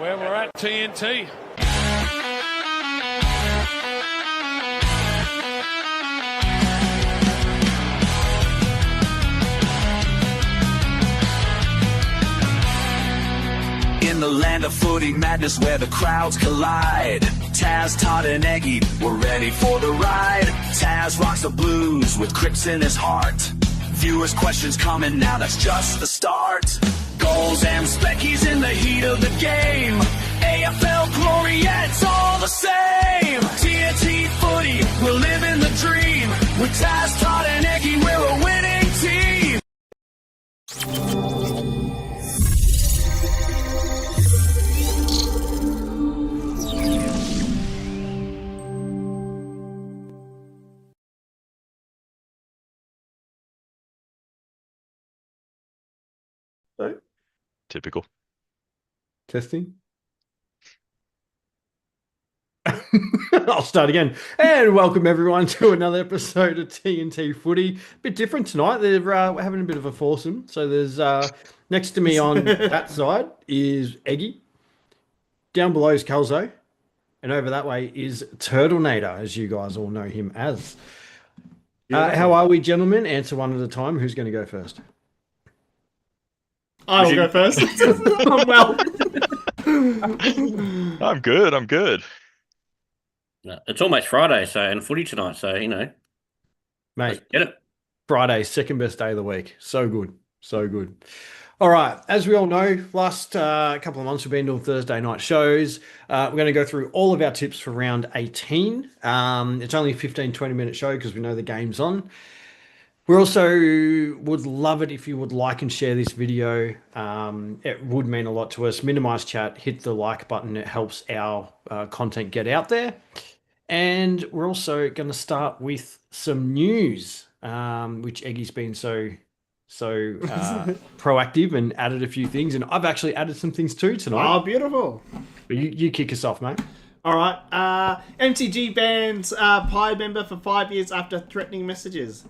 where we're at, TNT. In the land of footy madness where the crowds collide, Taz, Todd and Egi, we're ready for the ride. Taz rocks the blues with Crips in his heart. Viewers' questions coming now, that's just the start. Goals and speckies in the heat of the game. AFL glory, yeah, it's all the same. TNT Footy, we're living the dream. With Taz, Todd and Egi, we're a winning team. Typical. Testing. I'll start again. And welcome everyone to another episode of TNT Footy. Bit different tonight. We're having a bit of a foursome. So there's next to me on that side is Egi. Down below is Kelzo. And over that way is Turtlenator, as you guys all know him as. How are we, gentlemen? Answer one at a time. Who's going to go first? I will go first. I'm well. I'm good. It's almost Friday, and footy tonight, so you know. Mate, let's get it. Friday, second best day of the week. So good. All right, as we all know, last couple of months we've been doing Thursday night shows. We're going to go through all of our tips for round 18. It's only a 15-20 minute show because we know the game's on. We also would love it if you would like and share this video. It would mean a lot to us. Minimize chat, hit the like button. It helps our content get out there. And we're also going to start with some news, which Eggy's been so proactive and added a few things. And I've actually added some things too tonight. Oh, beautiful. But you kick us off, mate. All right. MTG bans Pi member for 5 years after threatening messages.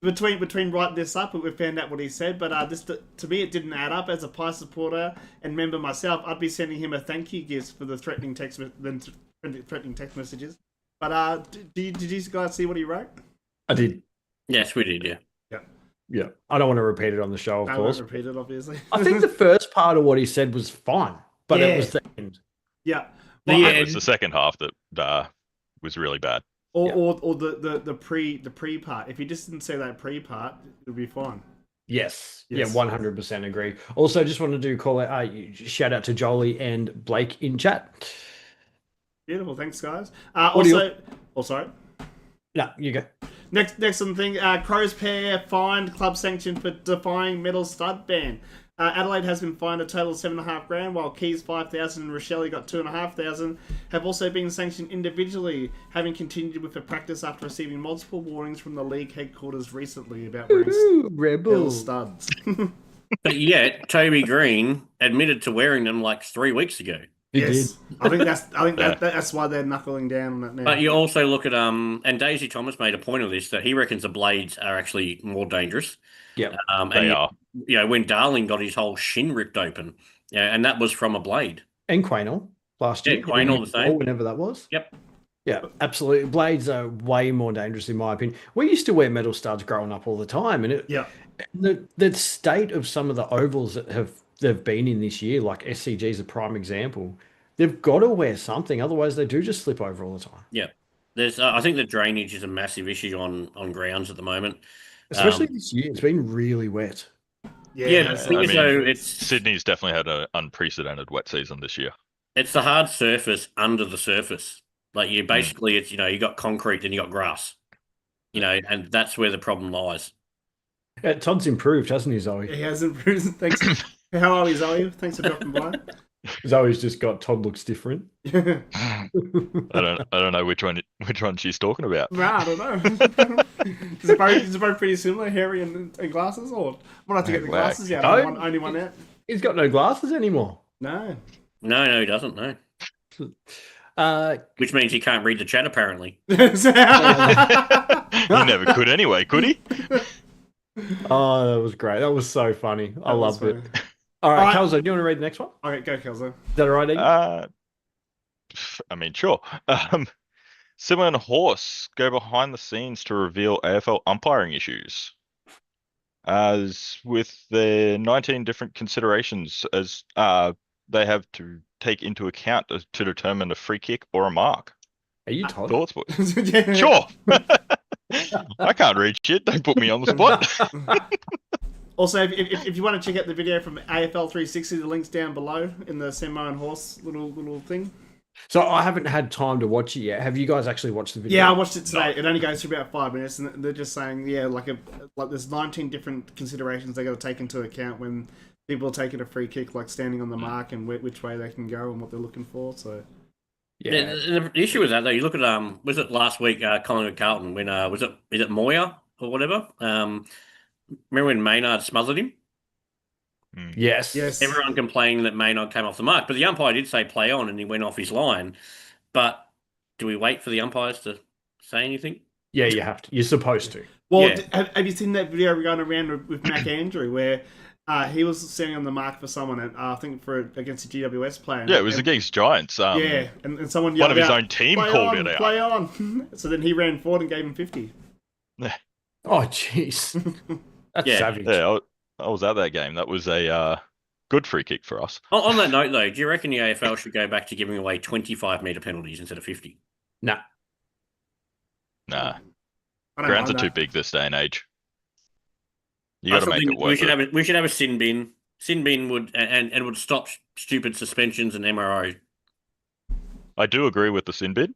Between writing this up, we found out what he said, but this to me it didn't add up. As a Pie supporter and member myself, I'd be sending him a thank you gift for the threatening text messages. But did you guys see what he wrote? I did. Yes, we did. Yeah. I don't want to repeat it on the show, of course. I won't repeat it, obviously. I think the first part of what he said was fine, but it was the end. Yeah. It was the second half that was really bad. Or the pre part. If you just didn't say that pre part, it would be fine. Yes. Yeah, 100% agree. Also, just wanted to call out shout out to Jolie and Blake in chat. Beautiful, thanks guys. Sorry. No, you go. Next on the thing, Crows pair fined club sanctioned for defying metal stud ban. Adelaide has been fined a total of $7,500, while Keys 5,000 and Rochelle got $2,500. Have also been sanctioned individually, having continued with the practice after receiving multiple warnings from the league headquarters recently about wearing metal studs. But yet, Toby Green admitted to wearing them like 3 weeks ago. Yes, I think that's why they're knuckling down on it now. But you also look at and Daisy Thomas made a point of this, that he reckons the blades are actually more dangerous. Yeah, they are. You know, when Darling got his whole shin ripped open, and that was from a blade. And Quaynell last year. Quaynell the same. Whenever that was. Yep. Yeah, absolutely. Blades are way more dangerous, in my opinion. We used to wear metal studs growing up all the time, and the state of some of the ovals that they've been in this year, like SCG is a prime example. They've got to wear something, otherwise they do just slip over all the time. Yeah, there's. I think the drainage is a massive issue on grounds at the moment. Especially this year, it's been really wet. Sydney's definitely had an unprecedented wet season this year. It's the hard surface under the surface. Like you basically, it's you got concrete and you got grass. And that's where the problem lies. Todd's improved, hasn't he, Zoe? He has improved. Thanks. How are we, Zoe? Thanks for dropping by. Zoe's just got Todd looks different. I don't know which one she's talking about. Nah, I don't know. Is it both pretty similar, hairy and glasses, or we'll have to get the glasses out. Only one out. He's got no glasses anymore. No, he doesn't. No. Which means he can't read the chat, apparently. He never could anyway, could he? Oh, that was great. That was so funny. I loved it. All right, All right. Kelzo, do you want to read the next one? Okay, go, Kelso. Is that all right, Egi? I mean, sure. Simmo and Horse go behind the scenes to reveal AFL umpiring issues. As with their 19 different considerations as they have to take into account to determine a free kick or a mark. Are you Todd? Thoughts, boys? Sure. I can't read shit. Don't put me on the spot. Also, if you want to check out the video from AFL 360, the link's down below in the Simmo and Horse little thing. So I haven't had time to watch it yet. Have you guys actually watched the video? Yeah, I watched it today. It only goes for about 5 minutes, and they're just saying, yeah, like there's 19 different considerations they got to take into account when people are taking a free kick, like standing on the mark and which way they can go and what they're looking for. So Yeah. The issue with that though, you look at was it last week Collingwood Carlton when is it Moyer or whatever? Remember when Maynard smothered him? Yes. yes, Everyone complaining that Maynard came off the mark, but the umpire did say play on, and he went off his line. But do we wait for the umpires to say anything? Yeah, you have to. You're supposed to. Well, Yeah. have you seen that video going around with Mac Andrew where he was standing on the mark for someone, and I think against a GWS player? Yeah, it was against Giants. Yeah, and someone One yelled of his out, own team "Play called on, it out. Play on!" So then he ran forward and gave him 50. Oh, jeez. That's Yeah. savage. Yeah, I was at that game. That was a good free kick for us. On that note, though, do you reckon the AFL should go back to giving away 25-metre penalties instead of 50? Nah. Nah, I don't grounds are mind too that. big this day and age. You I got to still make think it worth we it. should have a sin bin. Sin bin would and would stop stupid suspensions and MRO. I do agree with the sin bid.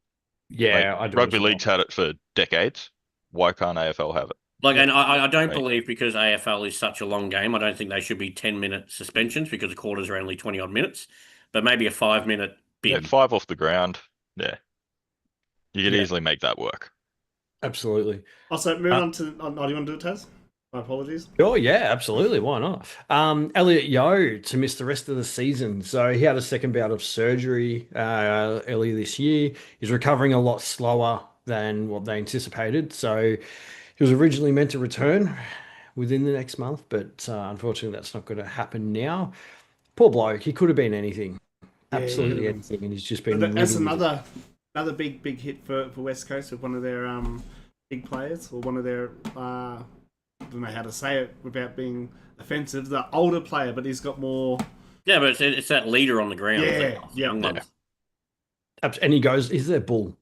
Yeah, Like, I do. rugby as well. league's had it for decades. Why can't AFL have it? Like, and I don't Right. believe because AFL is such a long game, I don't think they should be 10-minute suspensions because the quarters are only 20-odd minutes. But maybe a 5-minute Yeah, bin. 5 off the ground. Yeah, you could Yeah. easily make that work. Absolutely. Also, moving on to. Oh, do you want to do it, Taz? My apologies. Oh yeah, absolutely. Why not? Elliot Yeo to miss the rest of the season. So he had a second bout of surgery earlier this year. He's recovering a lot slower than what they anticipated. So he was originally meant to return within the next month, but unfortunately that's not going to happen now. Poor bloke. He could have been anything. Yeah, Absolutely yeah. anything. And he's just been That's riddled with another big hit for West Coast with one of their big players or one of their I don't know how to say it without being offensive. The older player, but he's got more. Yeah, but it's that leader on the ground. Yeah, that yeah. young ones. And he goes, he's their bull.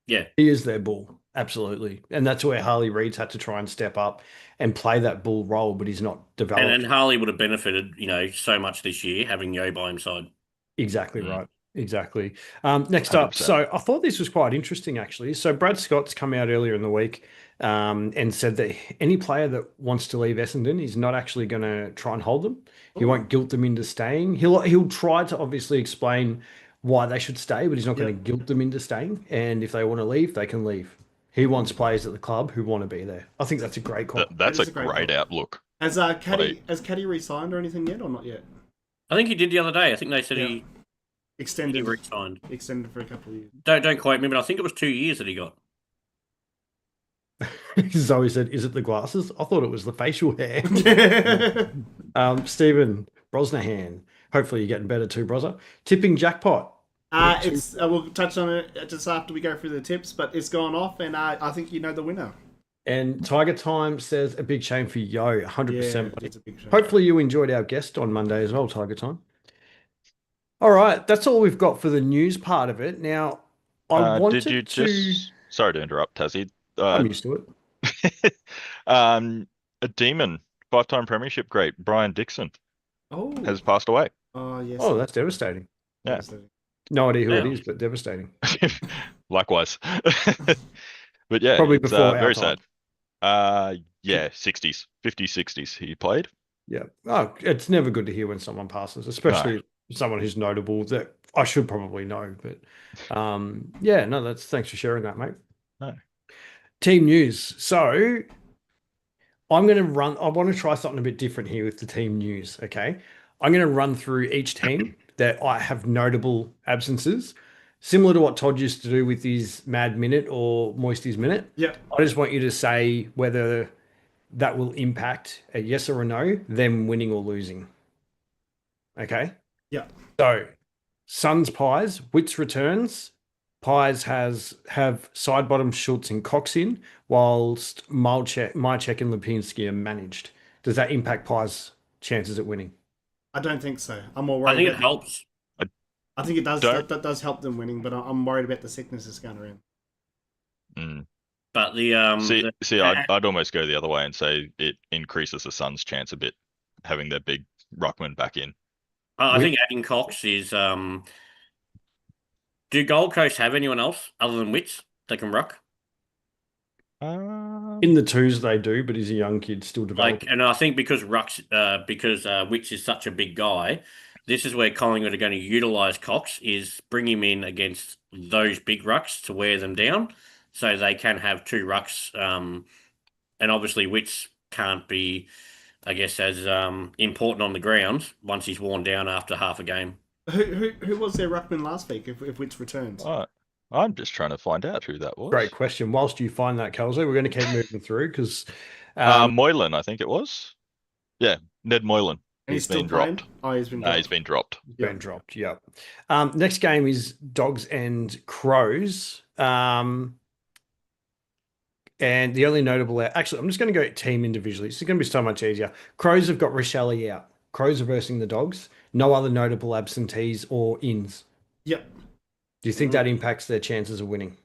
Yeah. He is their bull. Absolutely. And that's where Harley Reid's had to try and step up and play that bull role, but he's not developed. And Harley would have benefited, so much this year having Yo by his side. Exactly right. Exactly. Next up, 100%. so I thought this was quite interesting, actually. So Brad Scott's come out earlier in the week and said that any player that wants to leave Essendon is not actually going to try and hold them. He won't guilt them into staying. He'll try to obviously explain why they should stay, but he's not going to guilt them into staying. And if they want to leave, they can leave. He wants players at the club who want to be there. I think that's a great call. That's That is a a great great call. outlook. Has Caddy re-signed or anything yet, or not yet? I think he did the other day. I think they said Yeah. he Extended re-signed. for a couple of years. Don't quote me, but I think it was 2 years that he got. Zoe said, is it the glasses? I thought it was the facial hair. Stephen Brosnahan. Hopefully you're getting better too, Brozza. Tipping jackpot. We'll touch on it just after we go through the tips, but it's gone off, and I think you know the winner. And Tiger Time says a big shame for Yo, 100%. buddy. it's a big shame. Hopefully you enjoyed our guest on Monday as well, Tiger Time. All right, that's all we've got for the news part of it. Now, I wanted Did you to... just? Sorry to interrupt, Tassie. I'm used to it. A demon, 5-time premiership great Brian Dixon Oh, has passed away. oh yes. Oh, that's devastating. Yeah. No idea who it Wow. is, but devastating. Likewise. But yeah, Probably it's before our very time. sad. Yeah, 60s, 50s, 60s he played. Yeah. Oh, it's never good to hear when someone passes, especially someone who's notable that I should probably know. But yeah, no, thanks for sharing that, mate. No. Team news. So I want to try something a bit different here with the team news. Okay. I'm going to run through each team that I have notable absences, similar to what Todd used to do with his Mad Minute or Moisty's Minute. Yep. I just want you to say whether that will impact a yes or a no, them winning or losing. Okay. Yeah. So Suns Pies, Wits returns. Pies have side bottom Schultz and Cox in, whilst Mychek and Lipinski are managed. Does that impact Pies' chances at winning? I don't think so. I'm more I worried think it about. helps. I think it does. Don't- That does help them winning, but I'm worried about the sicknesses going around. Mm. But the See, I'd almost go the other way and say it increases the Suns' chance a bit, having their big ruckman back in. I think adding Cox is. Do Gold Coast have anyone else other than Wits that can ruck? In the twos, they do, but he's a young kid still developing. And I think because Wits is such a big guy, this is where Collingwood are going to utilise Cox, is bring him in against those big rucks to wear them down, so they can have two rucks. And obviously Wits can't be, I guess, as important on the ground once he's worn down after half a game. Who was their ruckman last week? If Wits returns, I'm just trying to find out who that was. Great question. Whilst you find that, Kelsey, we're going to keep moving through because Moylan, I think it was. Yeah, Ned Moylan. and he's still been playing. dropped. Oh, he's been No, dropped. he's been dropped. been dropped. Yeah. Next game is Dogs and Crows. And the only notable, actually, I'm just going to go team individually. It's going to be so much easier. Crows have got Rochelle out. Crows are versing the Dogs. No other notable absentees or ins. Yep. Do you think that impacts their chances of winning?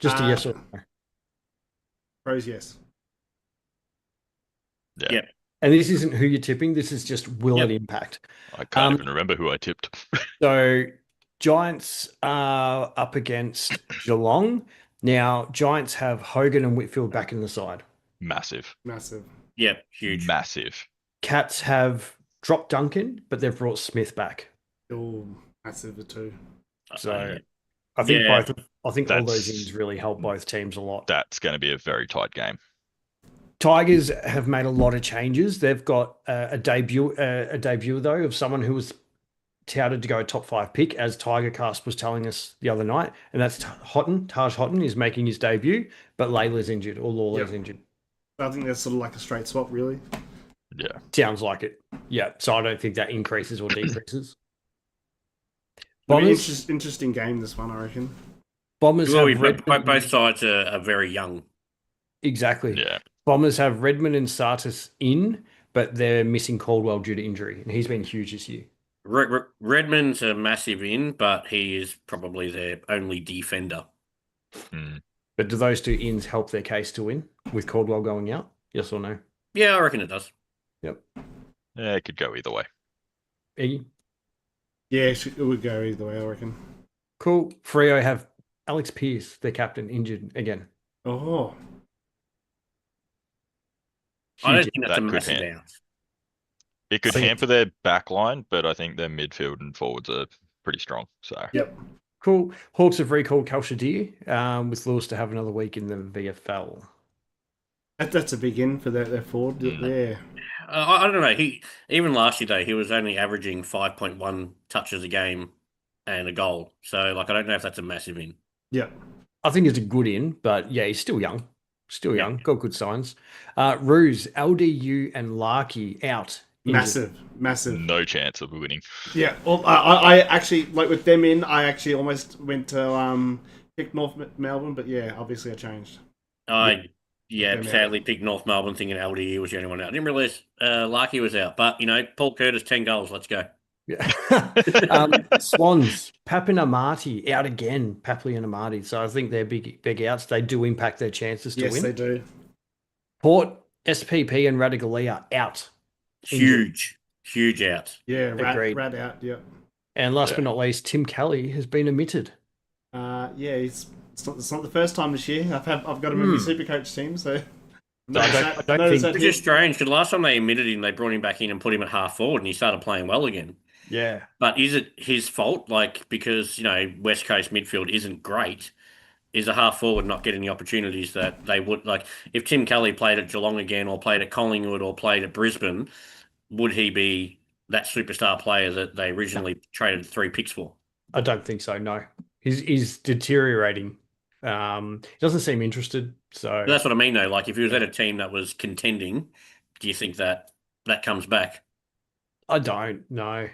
Just a yes or no. Crows, yes. Yeah. Yep. And this isn't who you're tipping. This is just will it impact? I can't even remember who I tipped. So Giants are up against Geelong. Now, Giants have Hogan and Whitfield back in the side. Massive. Massive. Yeah, huge. Massive. Cats have dropped Duncan, but they've brought Smith back. Oh, massive too. So I think Yeah. I think all those That's- ins really help both teams a lot. That's going to be a very tight game. Tigers have made a lot of changes. They've got a debut though of someone who was touted to go a top 5 pick, as Tigercast was telling us the other night, and that's Taj Houghton is making his debut, but Layla's injured or Lawler's injured. I think that's sort of like a straight swap, really. Yeah. Sounds like it. Yeah, so I don't think that increases or decreases. It'll be Bombers, interesting game, this one, I reckon. Bombers Well, have Redmond. both sides are very young. Exactly. Yeah. Bombers have Redmond and Sartis in, but they're missing Caldwell due to injury, and he's been huge this year. Redmond's a massive in, but he is probably their only defender. Mm. But do those two ins help their case to win with Caldwell going out? Yes or no? Yeah, I reckon it does. Yep. Yeah, it could go either way. Iggy? Yeah, it would go either way, I reckon. Cool. Freo have Alex Pearce, their captain, injured again. Oh, I don't Huge. think that's a That could massive hit. out. It could I think- hamper their back line, but I think their midfield and forwards are pretty strong. So yep. Cool. Hawks have recalled Kalshadir, with Lewis to have another week in the VFL. That's a big in for their forward. Yeah. I don't know. Even last year though, he was only averaging 5.1 touches a game and a goal. So I don't know if that's a massive in. Yep. I think it's a good in, but yeah, he's still young. Still Yeah. young. Got good signs. Ruse, LDU, and Larky out. Injured. Massive. no chance of winning. Yeah. Well, I actually, like with them in, I actually almost went to pick North Melbourne, but yeah, obviously I changed. I Them sadly picked North Melbourne thinking LDU was the only one out. I didn't realise Larky was out. But, Paul Curtis, 10 goals. Let's go. Yeah. Swans, Papinamati out again. Papley and Amati. So I think they're big outs. They do impact their chances to Yes, win. they do. Port, SPP, and Radigalia out. Huge out. Yeah, Agreed. Rad out. Yeah. And last but not least, Tim Kelly has been omitted. Yeah, it's not the first time this year. I've got him in my Supercoach team, so. I don't think- Which is strange because last time they omitted him, they brought him back in and put him at half forward and he started playing well again. Yeah. But is it his fault? Because, West Coast midfield isn't great. Is a half forward not getting the opportunities that they would? If Tim Kelly played at Geelong again or played at Collingwood or played at Brisbane, would he be that superstar player that they originally traded 3 picks for? I don't think so. No, he's deteriorating. He doesn't seem interested. So But that's what I mean, though. If he was at a team that was contending, do you think that comes back? I don't know.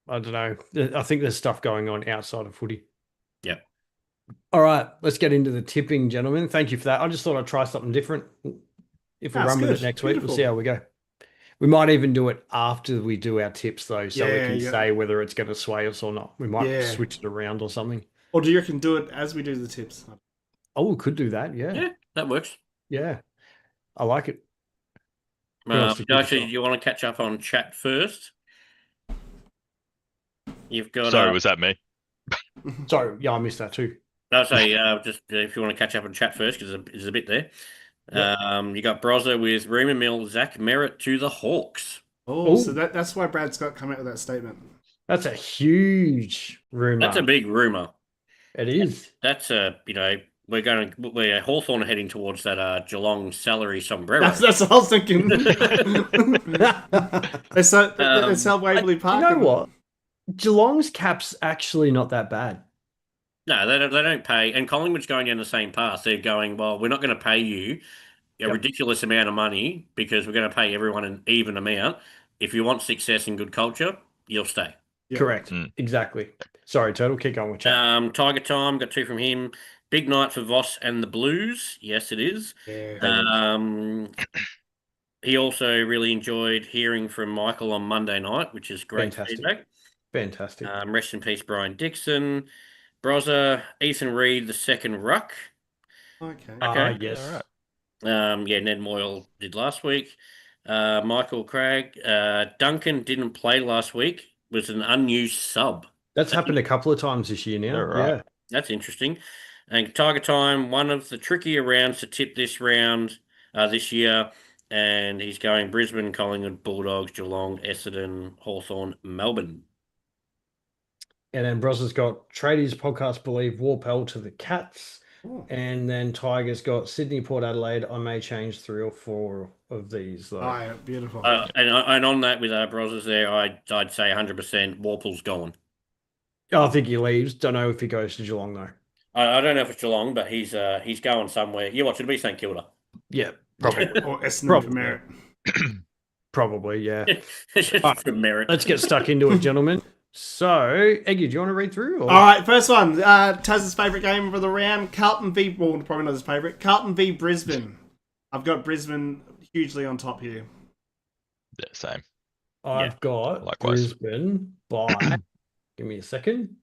I don't know. I think there's stuff going on outside of footy. Yep. All right, let's get into the tipping, gentlemen. Thank you for that. I just thought I'd try something different. If we That's run with good. it next week, we'll Beautiful. see how we go. We might even do it after we do our tips, though, so we Yeah, can yeah. say whether it's going to sway us or not. We might Yeah. switch it around or something. Or do you reckon do it as we do the tips? Oh, we could do that. Yeah. Yeah, that works. Yeah. I like it. Who wants to kick us Actually, off? you want to catch up on chat first? You've got. Sorry, was that me? Sorry. Yeah, I missed that too. I'll say just if you want to catch up on chat first, because there's a bit there. You got Brozza with rumour mill Zach Merritt to the Hawks. Oh, so that's why Brad Scott come out with that statement. That's a huge rumor. That's a big rumour. It is. That's we're Hawthorn heading towards that Geelong salary sombrero. That's what I was thinking. they sell Waverley Park. You know what? Geelong's cap's actually not that bad. No, they don't pay. And Collingwood's going down the same path. They're going, well, we're not going to pay you a ridiculous amount of money because we're going to pay everyone an even amount. If you want success and good culture, you'll stay. Yep. Correct. Exactly. Sorry, Turtle. Keep going with chat. Tiger Time, got 2 from him. Big night for Voss and the Blues. Yes, it is. Yeah. He also really enjoyed hearing from Michael on Monday night, which is great Fantastic. feedback. Fantastic. Rest in peace, Brian Dixon. Brozza, Ethan Reid, the second ruck. Okay. Yes. All right. Ned Moyle did last week. Michael Craig. Duncan didn't play last week. Was an unused sub. That's happened a couple of times this year now. All right. Yeah. That's interesting. And Tiger Time, one of the trickier rounds to tip this round this year. And he's going Brisbane, Collingwood, Bulldogs, Geelong, Essendon, Hawthorn, Melbourne. And then Bros has got Tradies podcast believe Warpel to the Cats. Ooh. And then Tigers got Sydney, Port Adelaide. I may change 3 or 4 of these though. Oh, yeah, beautiful. And on that with Brozers there, I'd say 100% Warple's gone. I think he leaves. Don't know if he goes to Geelong though. I don't know if it's Geelong, but he's going somewhere. You watch, it'll be St Kilda. Yeah, probably. Or Essendon Probably. for merit. Probably, yeah. Just for merit. Let's get stuck into it, gentlemen. So, Eggy, do you want to read through? Or? All right, first one. Taz's favourite game of the round, Carlton v... Well, probably not his favourite. Carlton v Brisbane. I've got Brisbane hugely on top here. Yeah, same. I've got Likewise. Brisbane by... Give me a second.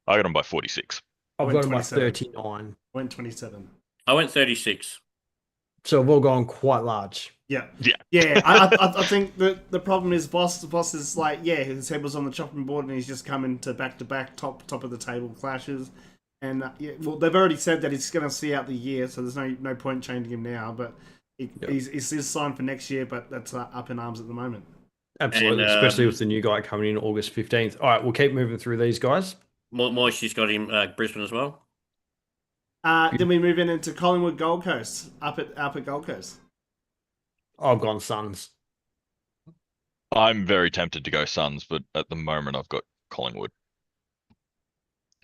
I got them by 46. I've went got them by 27. 39. Went 27. I went 36. So we've all gone quite large. Yeah. Yeah. Yeah, I think the problem is Voss is like, yeah, his head was on the chopping board and he's just coming to back-to-back top of the table clashes. And, well, they've already said that he's going to see out the year, so there's no point changing him now. But he's signed for next year, but that's up in arms at the moment. Absolutely, And, especially with the new guy coming in August 15th. All right, we'll keep moving through these guys. Moisty's got him Brisbane as well. Then we move into Collingwood Gold Coast, up at Gold Coast. I've gone Suns. I'm very tempted to go Suns, but at the moment I've got Collingwood.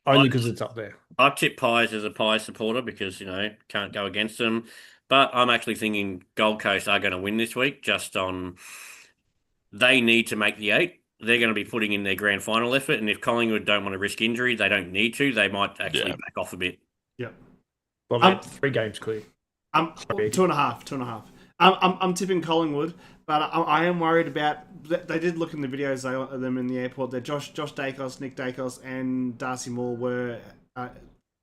Only because it's up there. I've tipped Pies as a Pies supporter because, can't go against them. But I'm actually thinking Gold Coast are going to win this week just on... They need to make the 8. They're going to be putting in their grand final effort. And if Collingwood don't want to risk injury, they don't need to. They might actually back off a bit. Yep. Well, they're 3 games clear. 2.5. I'm tipping Collingwood, but I am worried about... They did look in the videos of them in the airport. That Josh Dacos, Nick Dacos, and Darcy Moore were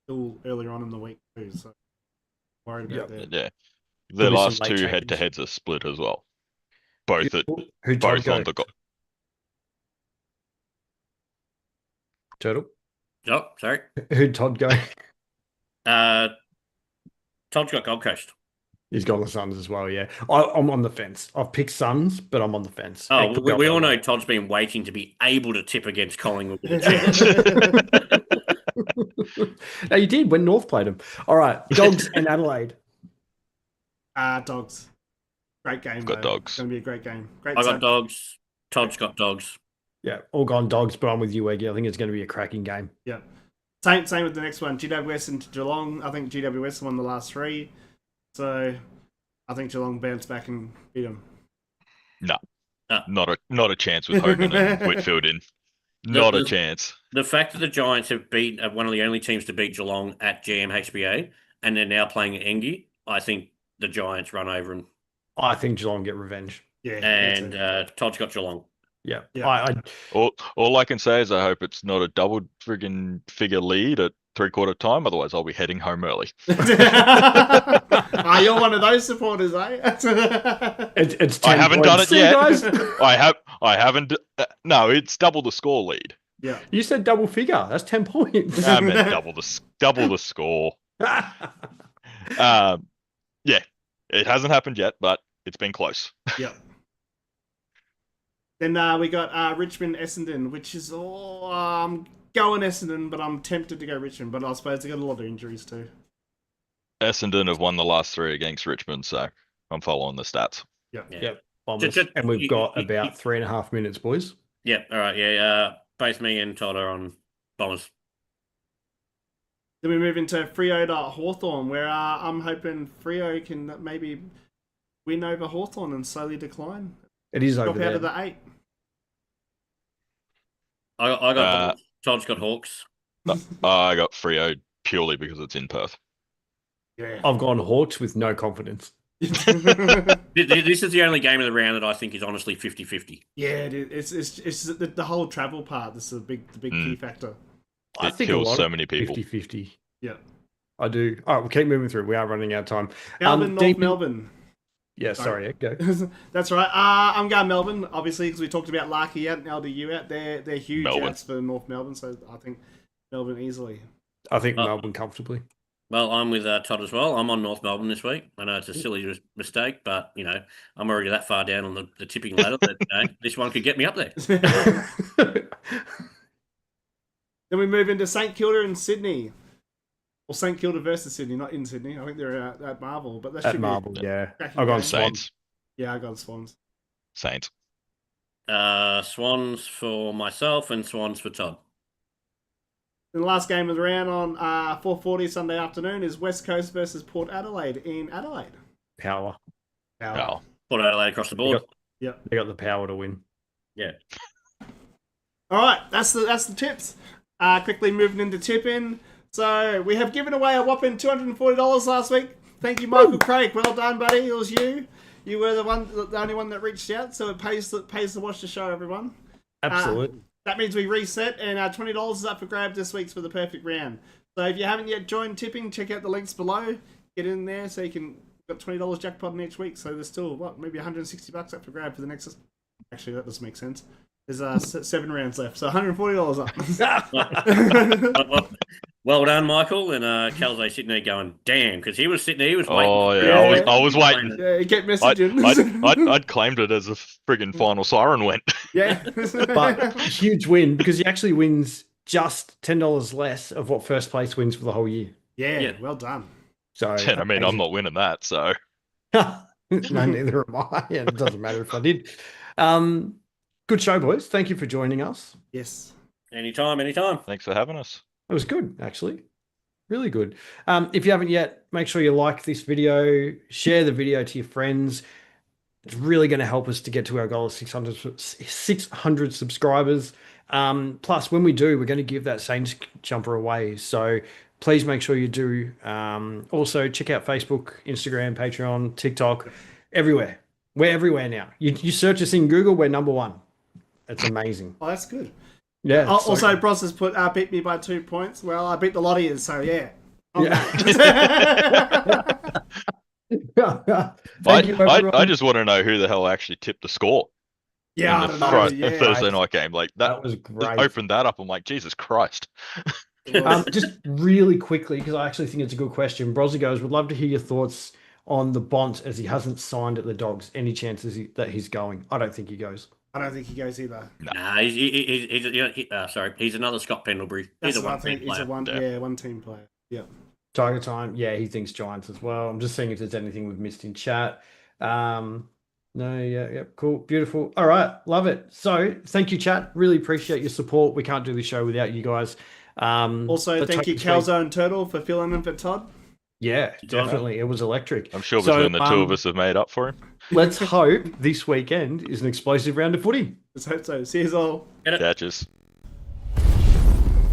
still earlier on in the week too. So worried about that. Yeah. Could The be last some 2 late head-to-heads are split as well. Both Who'd Todd both go? on the Turtle? Oh, sorry. Who'd Todd go? Todd's got Gold Coast. He's gone the Suns as well, yeah. I'm on the fence. I've picked Suns, but I'm on the fence. Oh, It could go we all either know way. Todd's been waiting to be able to tip against Collingwood. No, you did when North played them. All right, Dogs and Adelaide. Dogs. Great game. got though. Dogs. It's going to be a great game. Great. I got Dogs. Todd's got Dogs. Yeah, all gone Dogs, but I'm with you, Eggy. I think it's going to be a cracking game. Yeah. Same with the next one. GWS and Geelong. I think GWS won the last 3. So I think Geelong bounced back and beat them. Not a chance with Hogan and Whitfield in. Not a chance. The fact that the Giants have beat one of the only teams to beat Geelong at GMHBA, and they're now playing at Egi, I think the Giants run over them. I think Geelong get revenge. Yeah. And Todd's got Geelong. Yeah. Yeah. All I can say is I hope it's not a double friggin' figure lead at 3/4 time. Otherwise, I'll be heading home early. You're one of those supporters, eh? It's 10 I haven't done points. it See, yet. guys? I haven't. No, it's double the score lead. Yeah. You said double figure. That's 10 points. I meant double the score. Yeah, it hasn't happened yet, but it's been close. Yeah. Then we got Richmond Essendon, which is I'm going Essendon, but I'm tempted to go Richmond. But I suppose they got a lot of injuries too. Essendon have won the last 3 against Richmond, so I'm following the stats. Yep. Bombers. Just- And we've got about 3.5 minutes, boys. Yeah, all right, yeah. Both me and Todd are on Bombers. Then we move into Freo to Hawthorn, where I'm hoping Freo can maybe win over Hawthorn and slowly decline. It is Drop over out there. of the 8. I got Hawks. Todd's got Hawks. I got Freo purely because it's in Perth. Yeah. I've gone Hawks with no confidence. This is the only game of the round that I think is honestly 50-50. Yeah, it's the whole travel part. This is the big key factor. I It think a kills lot so of many people. 50-50. Yeah. I do. All right, we'll keep moving through. We are running out of time. Melbourne, North Deep- Melbourne. Yeah, sorry, go. That's right. I'm going Melbourne, obviously, because we talked about Larky out and LDU out. They're huge Melbourne. outs for North Melbourne, so I think Melbourne easily. I think Melbourne comfortably. Well, I'm with Todd as well. I'm on North Melbourne this week. I know it's a silly mistake, but, I'm already that far down on the tipping ladder that this one could get me up there. Then we move into St Kilda and Sydney. Or St Kilda versus Sydney, not in Sydney. I think they're at Marvel, but that should At Marble, be yeah. cracking I've gone game. Swans. Saints. Yeah, I got Swans. Saints. Swans for myself and Swans for Todd. And the last game of the round on 4:40 Sunday afternoon is West Coast versus Port Adelaide in Adelaide. Power. Oh. Port Adelaide across the board. They got the power to win. Yeah. All right, that's the tips. Quickly moving into tipping. So we have given away a whopping $240 last week. Thank you, Michael Craig. Well done, buddy. It was you. You were the only one that reached out, so it pays to watch the show, everyone. Absolutely. That means we reset, and $20 is up for grab this week for the perfect round. So if you haven't yet joined tipping, check out the links below. Get in there so you can got $20 jackpotting each week. So there's still maybe $160 up for grab for the next. Actually, that doesn't make sense. There's 7 rounds left, so $140 up. Well done, Michael. And Calzo's sitting there going, damn, because he was sitting there, he was waiting. Oh, Yeah. yeah. I was waiting. Yeah, get messaging. I'd claimed it as a friggin' final siren went. Yeah. But huge win because he actually wins just $10 less of what first place wins for the whole year. Yeah, well done. So And I mean, I'm not winning that, so. no, neither am I. And it doesn't matter if I did. Good show, boys. Thank you for joining us. Yes. Anytime. Thanks for having us. It was good, actually. Really good. If you haven't yet, make sure you like this video, share the video to your friends. It's really going to help us to get to our goal of 600 subscribers. Plus, when we do, we're going to give that Saints jumper away. So please make sure you do. Also, check out Facebook, Instagram, Patreon, TikTok, everywhere. We're everywhere now. You search us in Google, we're number 1. It's amazing. Oh, that's good. Yeah. Also, so good. Bros has put beat me by 2 points. Well, I beat the Lottiers, so yeah. Thank you, everyone. I just want to know who the hell actually tipped the score Yeah, I in don't the know. Yeah. Thursday night game. Like That that was great. opened that up. I'm like, Jesus Christ. Just really quickly, because I actually think it's a good question. Brozzy goes, would love to hear your thoughts on the Bont as he hasn't signed at the Dogs. Any chances that he's going? I don't think he goes. I don't think he goes either. Nah, he's another Scott Pendlebury. That's He's a what I one-team think. He's player. a one team player. Yeah. Tiger time. Yeah, he thinks Giants as well. I'm just seeing if there's anything we've missed in chat. No, yeah, cool, beautiful. All right, love it. So thank you, chat. Really appreciate your support. We can't do this show without you guys. Also, let's thank hope you, this week- Calzo and Turtle, for filling in for Todd. Yeah, definitely. It was electric. I'm sure So, between the two of us have made up for him. Let's hope this weekend is an explosive round of footy. Let's hope so. See you all. Get it? Catches.